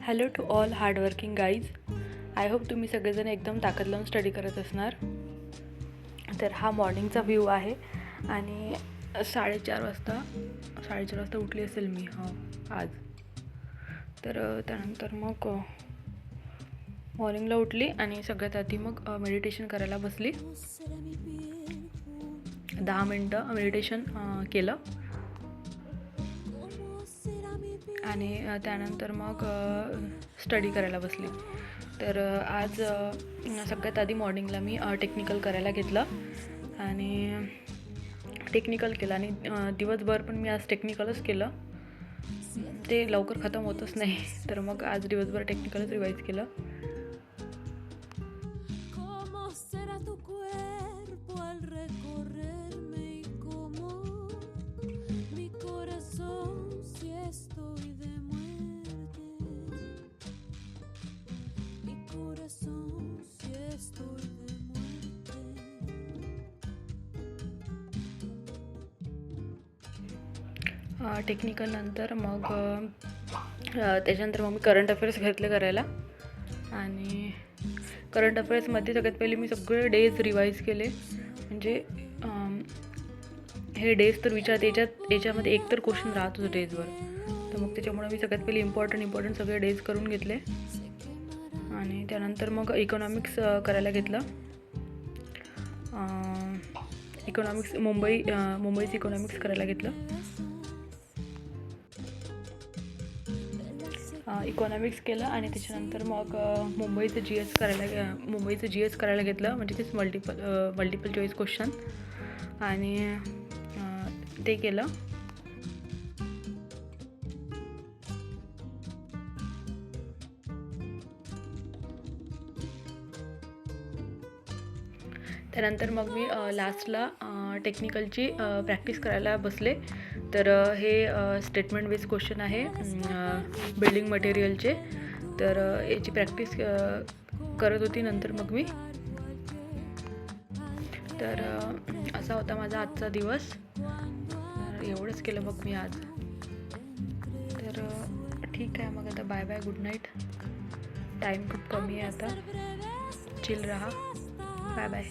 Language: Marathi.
Hello to all hardworking guys. I hope तुम्ही सगळेजण एकदम ताकद लावून स्टडी करत असणार. तर हा मॉर्निंगचा व्ह्यू आहे आणि 4:30 वाजता उठली असेल मी आज. तर त्यानंतर मग मॉर्निंगला उठली आणि सगळ्यात आधी मग मेडिटेशन करायला बसली. 10 मिनटं मेडिटेशन केलं आणि त्यानंतर मग स्टडी करायला बसली. तर आज सगळ्यात आधी मॉर्निंगला मी टेक्निकल करायला घेतलं आणि टेक्निकल केलं आणि दिवसभर पण मी आज टेक्निकलच केलं. ते लवकर खतम होतच नाही, तर मग आज दिवसभर टेक्निकलच रिवाईज केलं. टेक्निकल नंतर मग त्याच्यानंतर मग मी करंट अफेअर्स घेतले करायला आणि करंट अफेअर्समध्ये सगळ्यात पहिले मी सगळे डेज रिवाईज केले. म्हणजे हे डेज तर याच्यामध्ये एक तर क्वेश्चन राहत होतं डेजवर, तर मग त्याच्यामुळे मी सगळ्यात पहिले इम्पॉर्टंट सगळे डेज करून घेतले आणि त्यानंतर मग इकॉनॉमिक्स करायला घेतलं. इकॉनॉमिक्स मुंबईचं इकॉनॉमिक्स करायला घेतलं. इकॉनॉमिक्स केलं आणि त्याच्यानंतर मग मुंबईचं जी एस करायला घेतलं. म्हणजे तेच मल्टिपल चॉईस क्वेश्चन आणि ते केलं. त्यानंतर मग मी लास्टला टेक्निकलची प्रॅक्टिस करायला बसले. तर हे स्टेटमेंट बेस्ड क्वेश्चन आहे बिल्डिंग मटेरियलचे. तर याची प्रॅक्टिस करत होती नंतर मग मी. तर असा होता माझा आजचा दिवस. तर एवढंच केलं मग मी आज. तर ठीक आहे मग आता bye bye, good night. Time खूप कमी आहे आता. चिल रहा. Bye bye.